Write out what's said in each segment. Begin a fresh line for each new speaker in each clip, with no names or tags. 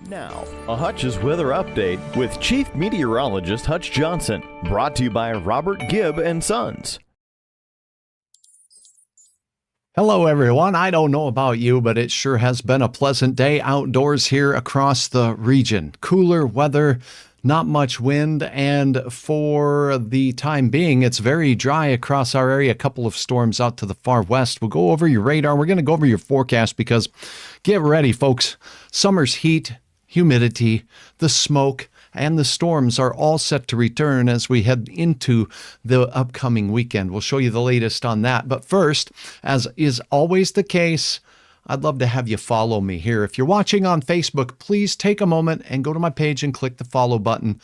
Now, a Hutch's weather update with Chief Meteorologist Hutch Johnson, brought to you by Robert Gibb and Sons.
Hello, everyone. I don't know about you, but it sure has been a pleasant day outdoors here across the region. Cooler weather, not much wind, and for the time being, it's very dry across our area. A couple of storms out to the far west. We'll go over your radar. We're going to go over your forecast because get ready, folks. Summer's heat, humidity, the smoke, and the storms are all set to return as we head into the upcoming weekend. We'll show you the latest on that. But first, as is always the case, I'd love to have you follow me here. If you're watching on Facebook, please take a moment and go to my page and click the follow button.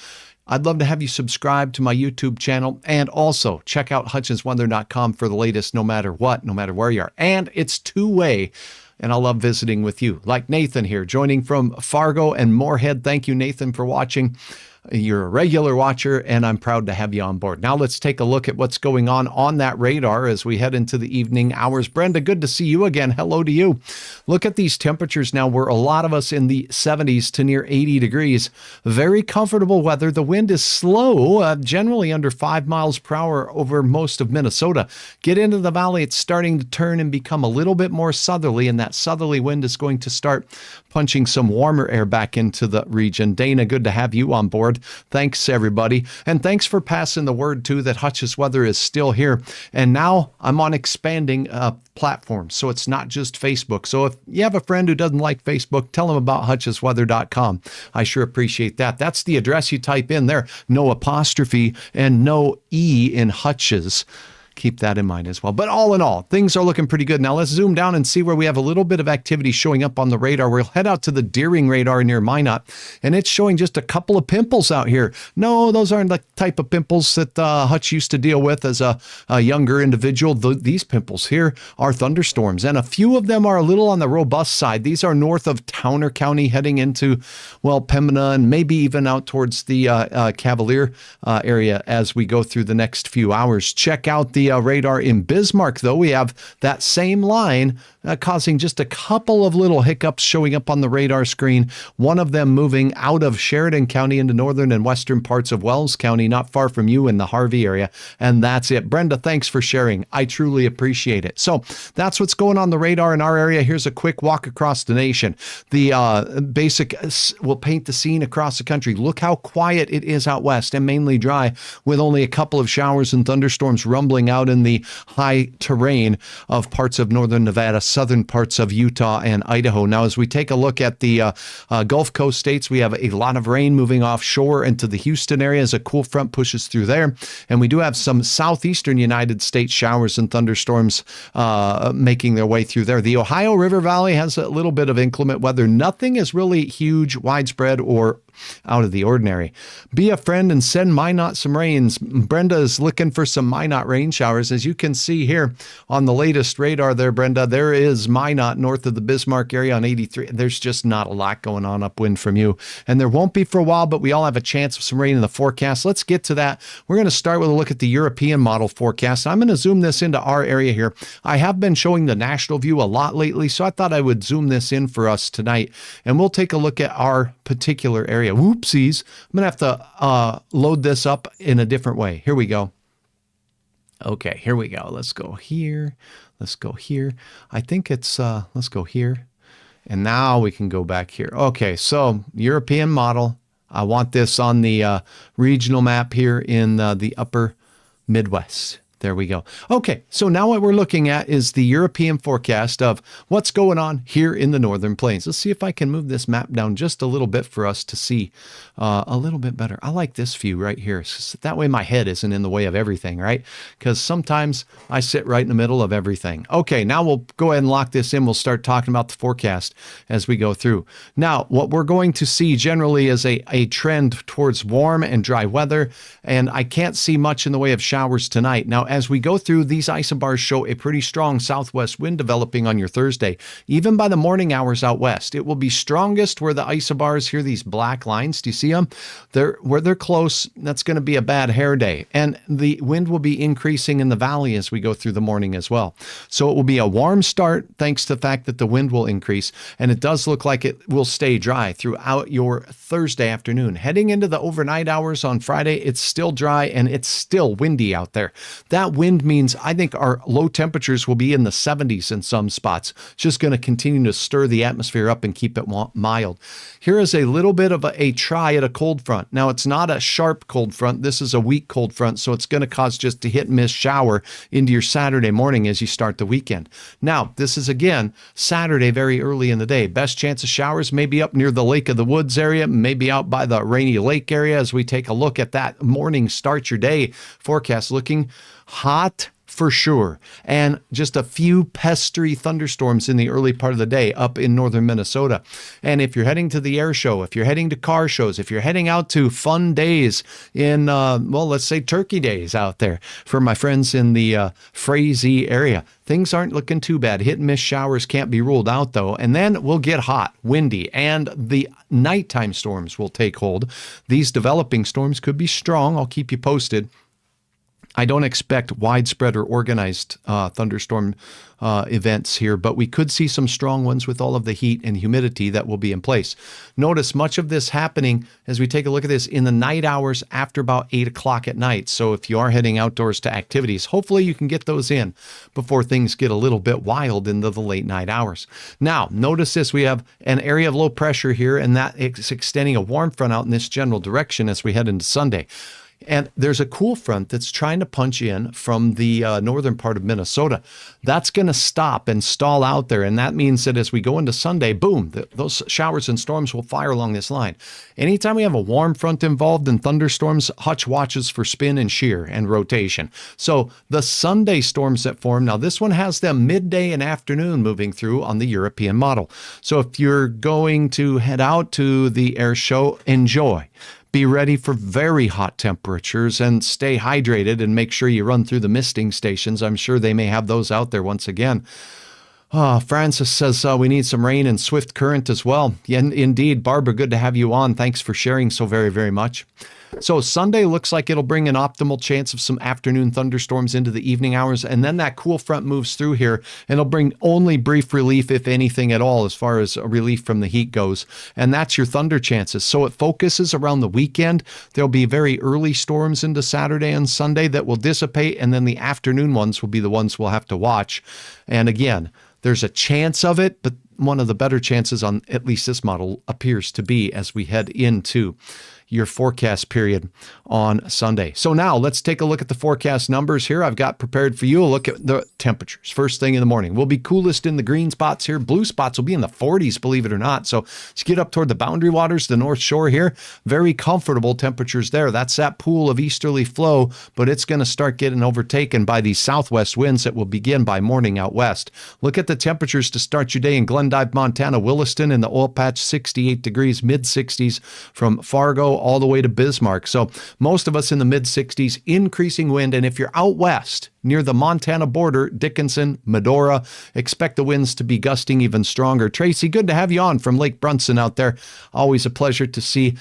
I'd love to have you subscribe to my YouTube channel, and also check out hutchinsweather.com for the latest no matter what, no matter where you are. And it's two-way. And I love visiting with you, like Nathan here, joining from Fargo and Moorhead. Thank you, Nathan, for watching. You're a regular watcher, and I'm proud to have you on board. Now let's take a look at what's going on that radar as we head into the evening hours. Brenda, good to see you again. Hello to you. Look at these temperatures now. We're a lot of us in the 70s to near 80 degrees. Very comfortable weather. The wind is slow, generally under 5 miles per hour over most of Minnesota. Get into the valley. It's starting to turn and become a little bit more southerly, and that southerly wind is going to start punching some warmer air back into the region. Dana, good to have you on board. Thanks, everybody. And thanks for passing the word, too, that Hutch's Weather is still here. And now I'm on expanding platforms, so it's not just Facebook. So if you have a friend who doesn't like Facebook, tell them about hutchinsweather.com. I sure appreciate that. That's the address you type in there. No apostrophe and no E in Hutch's. Keep that in mind as well. But all in all, things are looking pretty good. Now let's zoom down and see where we have a little bit of activity showing up on the radar. We'll head out to the Deering radar near Minot, and it's showing just a couple of pimples out here. No, those aren't the type of pimples that Hutch used to deal with as a younger individual. These pimples here are thunderstorms, and a few of them are a little on the robust side. These are north of Towner County, heading into, well, Pembina, and maybe even out towards the Cavalier area as we go through the next few hours. Check out the radar in Bismarck, though. We have that same line causing just a couple of little hiccups showing up on the radar screen. One of them moving out of Sheridan County into northern and western parts of Wells County, not far from you in the Harvey area. And that's it. Brenda, thanks for sharing. I truly appreciate it. So that's what's going on the radar in our area. Here's a quick walk across the nation. The basic will paint the scene across the country. Look how quiet it is out west and mainly dry, with only a couple of showers and thunderstorms rumbling out in the high terrain of parts of northern Nevada, southern parts of Utah and Idaho. Now, as we take a look at the Gulf Coast states, we have a lot of rain moving offshore into the Houston area as a cool front pushes through there. And we do have some southeastern United States showers and thunderstorms making their way through there. The Ohio River Valley has a little bit of inclement weather. Nothing is really huge, widespread, or out of the ordinary. Be a friend and send Minot some rains. Brenda is looking for some Minot rain showers. As you can see here on the latest radar there, Brenda, there is Minot north of the Bismarck area on 83. There's just not a lot going on upwind from you. And there won't be for a while, but we all have a chance of some rain in the forecast. Let's get to that. We're going to start with a look at the European model forecast. I'm going to zoom this into our area here. I have been showing the national view a lot lately, so I thought I would zoom this in for us tonight. And we'll take a look at our particular area. Whoopsies. I'm going to have to load this up in a different way. Here we go. Okay, here we go. Let's go here. Let's go here. I think it's, let's go here. And now we can go back here. Okay, so European model. I want this on the regional map here in the upper Midwest. There we go. Okay, so now what we're looking at is the European forecast of what's going on here in the Northern Plains. Let's see if I can move this map down just a little bit for us to see a little bit better. I like this view right here. That way my head isn't in the way of everything, right? Because sometimes I sit right in the middle of everything. Okay, now we'll go ahead and lock this in. We'll start talking about the forecast as we go through. Now, what we're going to see generally is a trend towards warm and dry weather, and I can't see much in the way of showers tonight. Now, as we go through, these isobars show a pretty strong southwest wind developing on your Thursday, even by the morning hours out west. It will be strongest where the isobars here, these black lines, do you see them? Where they're close, that's going to be a bad hair day. And the wind will be increasing in the valley as we go through the morning as well. So it will be a warm start thanks to the fact that the wind will increase. And it does look like it will stay dry throughout your Thursday afternoon. Heading into the overnight hours on Friday, it's still dry and it's still windy out there. That wind means I think our low temperatures will be in the 70s in some spots. It's just going to continue to stir the atmosphere up and keep it mild. Here is a little bit of a try at a cold front. Now, it's not a sharp cold front. This is a weak cold front, so it's going to cause just a hit and miss shower into your Saturday morning as you start the weekend. Now, this is again Saturday very early in the day. Best chance of showers maybe up near the Lake of the Woods area, maybe out by the Rainy Lake area as we take a look at that morning start your day forecast. Looking hot for sure, and just a few pestery thunderstorms in the early part of the day up in northern Minnesota. And if you're heading to the air show, if you're heading to car shows, if you're heading out to fun days in, let's say turkey days out there for my friends in the Frazee area, things aren't looking too bad. Hit and miss showers can't be ruled out though. And then we'll get hot, windy, and the nighttime storms will take hold. These developing storms could be strong. I'll keep you posted. I don't expect widespread or organized thunderstorm events here, but we could see some strong ones with all of the heat and humidity that will be in place. Notice much of this happening as we take a look at this in the night hours after about 8 o'clock at night. So if you are heading outdoors to activities, hopefully you can get those in before things get a little bit wild into the late night hours. Now, notice this. We have an area of low pressure here, and that is extending a warm front out in this general direction as we head into Sunday. And there's a cool front that's trying to punch in from the northern part of Minnesota. That's going to stop and stall out there. And that means that as we go into Sunday, boom, those showers and storms will fire along this line. Anytime we have a warm front involved in thunderstorms, Hutch watches for spin and shear and rotation. So the Sunday storms that form, now this one has them midday and afternoon moving through on the European model. So if you're going to head out to the air show, enjoy. Be ready for very hot temperatures and stay hydrated and make sure you run through the misting stations. I'm sure they may have those out there once again. Francis says we need some rain and swift current as well. Yeah, indeed. Barbara, good to have you on. Thanks for sharing so very, very much. So Sunday looks like it'll bring an optimal chance of some afternoon thunderstorms into the evening hours. And then that cool front moves through here and it'll bring only brief relief, if anything at all, as far as relief from the heat goes. And that's your thunder chances. So it focuses around the weekend. There'll be very early storms into Saturday and Sunday that will dissipate. And then the afternoon ones will be the ones we'll have to watch. And again, there's a chance of it, but one of the better chances on at least this model appears to be as we head into your forecast period on Sunday. So now let's take a look at the forecast numbers here. I've got prepared for you a look at the temperatures. First thing in the morning, we'll be coolest in the green spots here. Blue spots will be in the 40s, believe it or not. So let's get up toward the boundary waters, the North Shore here. Very comfortable temperatures there. That's that pool of easterly flow, but it's going to start getting overtaken by these southwest winds that will begin by morning out west. Look at the temperatures to start your day in Glendive, Montana. Williston in the oil patch, 68 degrees, mid 60s from Fargo all the way to Bismarck. So most of us in the mid 60s, increasing wind. And if you're out west near the Montana border, Dickinson, Medora, expect the winds to be gusting even stronger. Tracy, good to have you on from Lake Brunson out there. Always a pleasure to see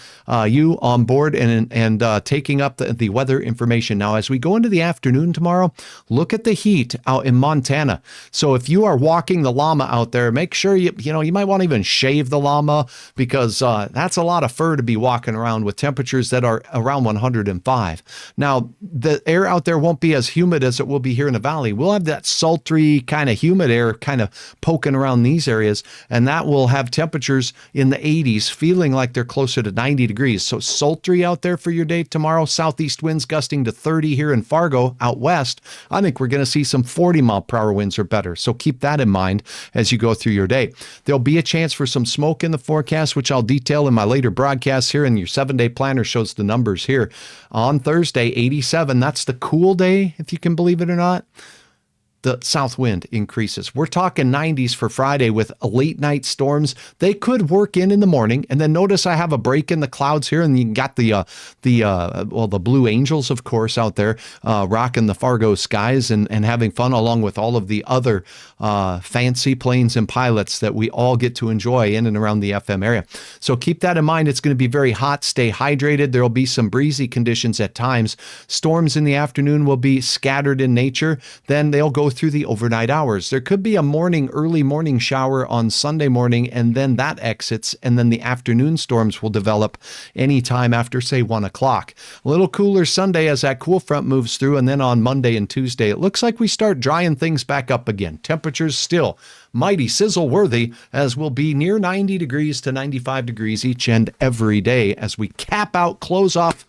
you on board and taking up the weather information. Now, as we go into the afternoon tomorrow, look at the heat out in Montana. So if you are walking the llama out there, make sure you might want to even shave the llama because that's a lot of fur to be walking around with temperatures that are around 105. Now, the air out there won't be as humid as it will be here in the valley. We'll have that sultry kind of humid air kind of poking around these areas, and that will have temperatures in the 80s, feeling like they're closer to 90 degrees. So sultry out there for your day tomorrow. Southeast winds gusting to 30 here in Fargo. Out west, I think we're going to see some 40-mile-per-hour winds or better. So keep that in mind as you go through your day. There'll be a chance for some smoke in the forecast, which I'll detail in my later broadcasts here, and your 7-day planner shows the numbers here. On Thursday, 87. That's the cool day, if you can believe it or not. the south wind increases. We're talking 90s for Friday with late night storms. They could work in the morning. And then notice I have a break in the clouds here, and you got the Blue Angels, of course, out there rocking the Fargo skies and having fun, along with all of the other fancy planes and pilots that we all get to enjoy in and around the FM area. So keep that in mind. It's going to be very hot. Stay hydrated. There will be some breezy conditions at times. Storms in the afternoon will be scattered in nature. Then they'll go through the overnight hours. There could be a early morning shower on Sunday morning, and then that exits, and then the afternoon storms will develop anytime after, say, 1 o'clock. A little cooler Sunday as that cool front moves through, and then on Monday and Tuesday, it looks like we start drying things back up again. Temperatures still mighty sizzle worthy, as we'll be near 90 degrees to 95 degrees each and every day as we close off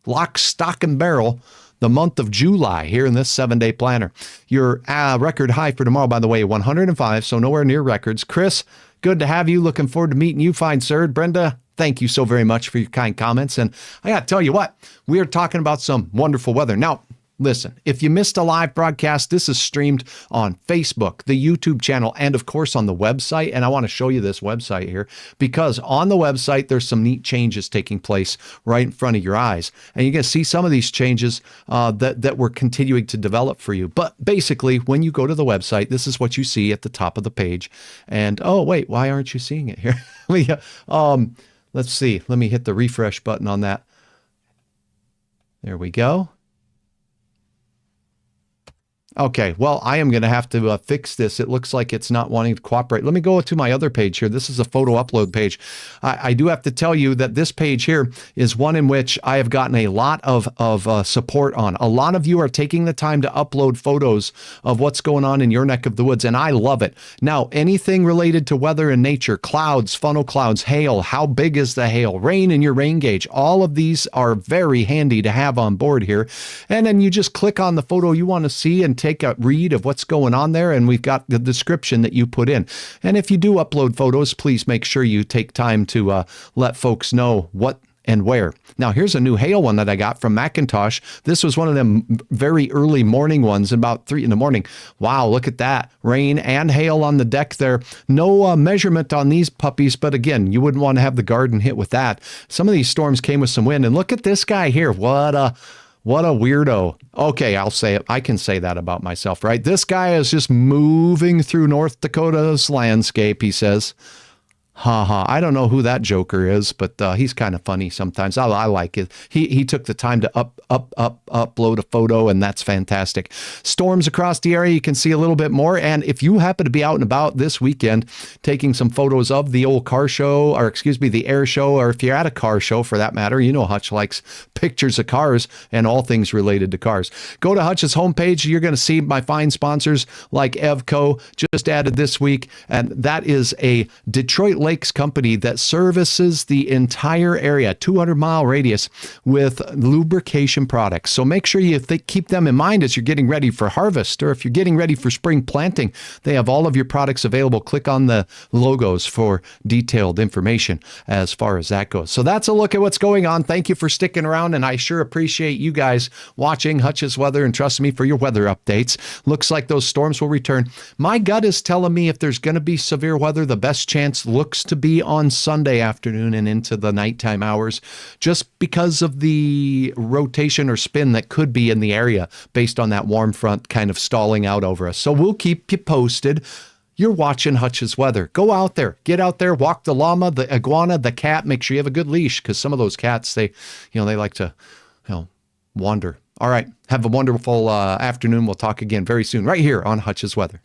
lock, stock, and barrel the month of July here in this 7-day planner. Your record high for tomorrow, by the way, 105, so nowhere near records. Chris, good to have you. Looking forward to meeting you, fine sir. Brenda, thank you so very much for your kind comments. And I got to tell you what, we are talking about some wonderful weather. Now, listen, if you missed a live broadcast, this is streamed on Facebook, the YouTube channel, and of course on the website. And I want to show you this website here, because on the website, there's some neat changes taking place right in front of your eyes. And you're going to see some of these changes that we're continuing to develop for you. But basically, when you go to the website, this is what you see at the top of the page. And, oh, wait, why aren't you seeing it here? Let's see. Let me hit the refresh button on that. There we go. Okay, well, I am going to have to fix this. It looks like it's not wanting to cooperate. Let me go to my other page here. This is a photo upload page. I do have to tell you that this page here is one in which I have gotten a lot of support on. A lot of you are taking the time to upload photos of what's going on in your neck of the woods, and I love it. Now, anything related to weather and nature, clouds, funnel clouds, hail, how big is the hail, rain in your rain gauge, all of these are very handy to have on board here. And then you just click on the photo you want to see and take a read of what's going on there, and we've got the description that you put in. And if you do upload photos, please make sure you take time to let folks know what and where. Now, here's a new hail one that I got from Macintosh. This was one of them very early morning ones, about 3 in the morning. Wow, look at that. Rain and hail on the deck there. No measurement on these puppies, but again, you wouldn't want to have the garden hit with that. Some of these storms came with some wind, and look at this guy here. What a weirdo. Okay, I'll say it. I can say that about myself, right? This guy is just moving through North Dakota's landscape, he says. I don't know who that joker is, but he's kind of funny sometimes. I like it. He took the time to upload a photo, and that's fantastic. Storms across the area, you can see a little bit more. And if you happen to be out and about this weekend taking some photos of the old car show, or excuse me, the air show, or if you're at a car show for that matter, you know Hutch likes pictures of cars and all things related to cars. Go to Hutch's homepage. You're going to see my fine sponsors like Evco, just added this week. And that is a Detroit Lakes company that services the entire area, 200-mile radius, with lubrication products. So make sure you keep them in mind as you're getting ready for harvest, or if you're getting ready for spring planting. They have all of your products available. Click on the logos for detailed information as far as that goes. So that's a look at what's going on. Thank you for sticking around, and I sure appreciate you guys watching Hutch's Weather and trusting me for your weather updates. Looks like those storms will return. My gut is telling me if there's going to be severe weather, the best chance looks to be on Sunday afternoon and into the nighttime hours, just because of the rotation or spin that could be in the area based on that warm front kind of stalling out over us. So we'll keep you posted. You're watching Hutch's Weather. Go out there, get out there, walk the llama, the iguana, the cat. Make sure you have a good leash, because some of those cats, they like to, wander. All right. Have a wonderful afternoon. We'll talk again very soon right here on Hutch's Weather.